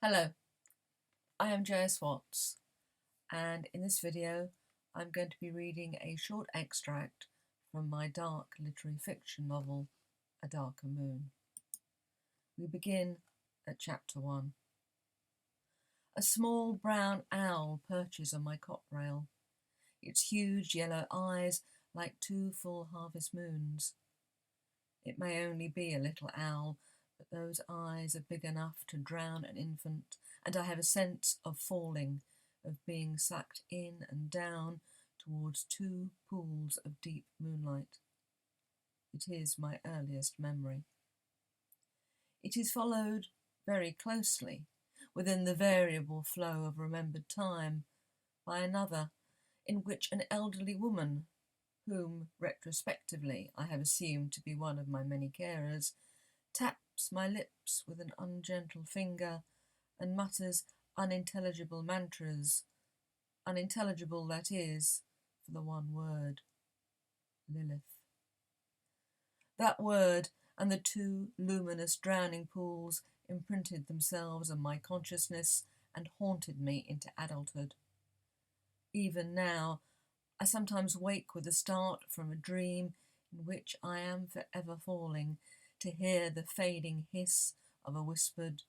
Hello, I am J.S.Watts, and in this video I'm going to be reading a short extract from my dark literary fiction novel, A Darker Moon. We begin at chapter 1. A small brown owl perches on my cot rail, its huge yellow eyes like two full harvest moons. It may only be a little owl, but those eyes are big enough to drown an infant, and I have a sense of falling, of being sucked in and down towards two pools of deep moonlight. It is my earliest memory. It is followed very closely, within the variable flow of remembered time, by another, in which an elderly woman, whom retrospectively I have assumed to be one of my many carers, taps my lips with an ungentle finger and mutters unintelligible mantras, unintelligible, that is, for the one word, Lilith. That word and the two luminous drowning pools imprinted themselves on my consciousness and haunted me into adulthood. Even now, I sometimes wake with a start from a dream in which I am forever falling, to hear the fading hiss of a whispered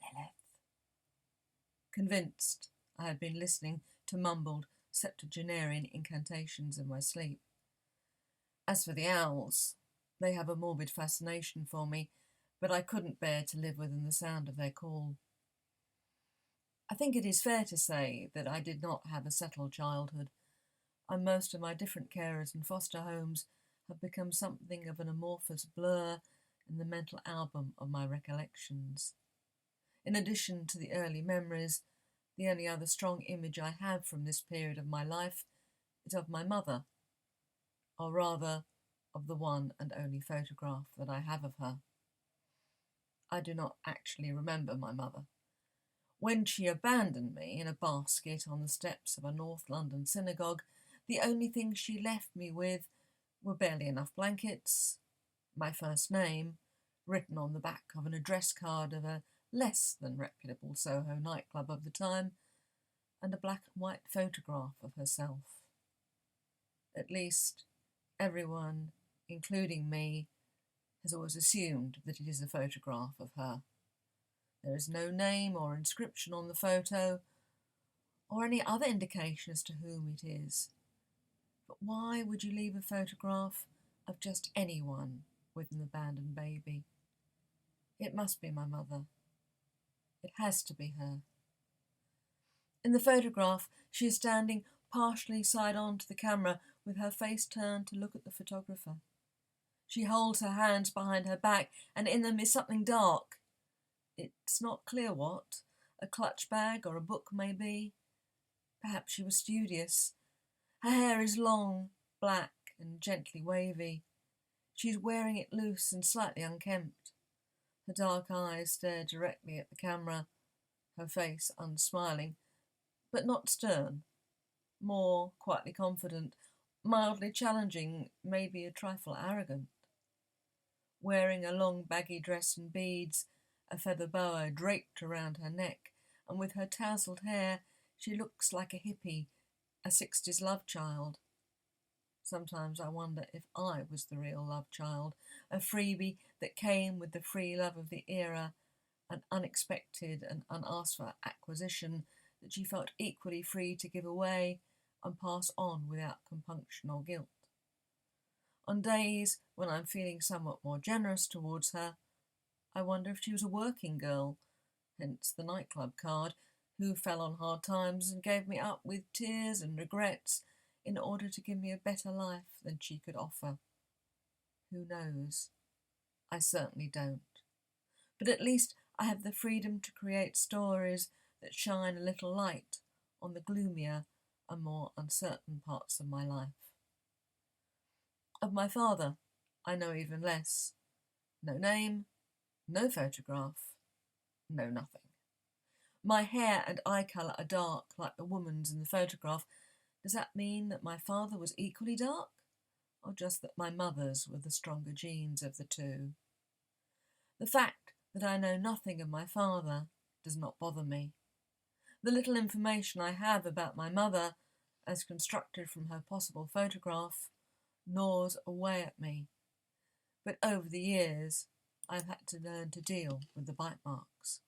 Lilith. Convinced I had been listening to mumbled septuagenarian incantations in my sleep. As for the owls, they have a morbid fascination for me, but I couldn't bear to live within the sound of their call. I think it is fair to say that I did not have a settled childhood, and most of my different carers and foster homes have become something of an amorphous blur in the mental album of my recollections. In addition to the early memories, the only other strong image I have from this period of my life is of my mother, or rather of the one and only photograph that I have of her. I do not actually remember my mother. When she abandoned me in a basket on the steps of a North London synagogue, the only things she left me with were barely enough blankets, my first name, written on the back of an address card of a less than reputable Soho nightclub of the time, and a black and white photograph of herself. At least, everyone, including me, has always assumed that it is a photograph of her. There is no name or inscription on the photo, or any other indication as to whom it is. But why would you leave a photograph of just anyone with an abandoned baby? It must be my mother. It has to be her. In the photograph, she is standing partially side on to the camera with her face turned to look at the photographer. She holds her hands behind her back, and in them is something dark. It's not clear what. A clutch bag or a book, maybe. Perhaps she was studious. Her hair is long, black and gently wavy. She is wearing it loose and slightly unkempt. Her dark eyes stare directly at the camera, her face unsmiling, but not stern, more quietly confident, mildly challenging, maybe a trifle arrogant. Wearing a long baggy dress and beads, a feather boa draped around her neck, and with her tousled hair, she looks like a hippie, a 60s love child. Sometimes I wonder if I was the real love child, a freebie that came with the free love of the era, an unexpected and unasked for acquisition that she felt equally free to give away and pass on without compunction or guilt. On days when I'm feeling somewhat more generous towards her, I wonder if she was a working girl, hence the nightclub card, who fell on hard times and gave me up with tears and regrets in order to give me a better life than she could offer. Who knows? I certainly don't. But at least I have the freedom to create stories that shine a little light on the gloomier and more uncertain parts of my life. Of my father, I know even less. No name, no photograph, no nothing. My hair and eye colour are dark like the woman's in the photograph. Does that mean that my father was equally dark? Or just that my mother's were the stronger genes of the two? The fact that I know nothing of my father does not bother me. The little information I have about my mother, as constructed from her possible photograph, gnaws away at me. But over the years, I've had to learn to deal with the bite marks.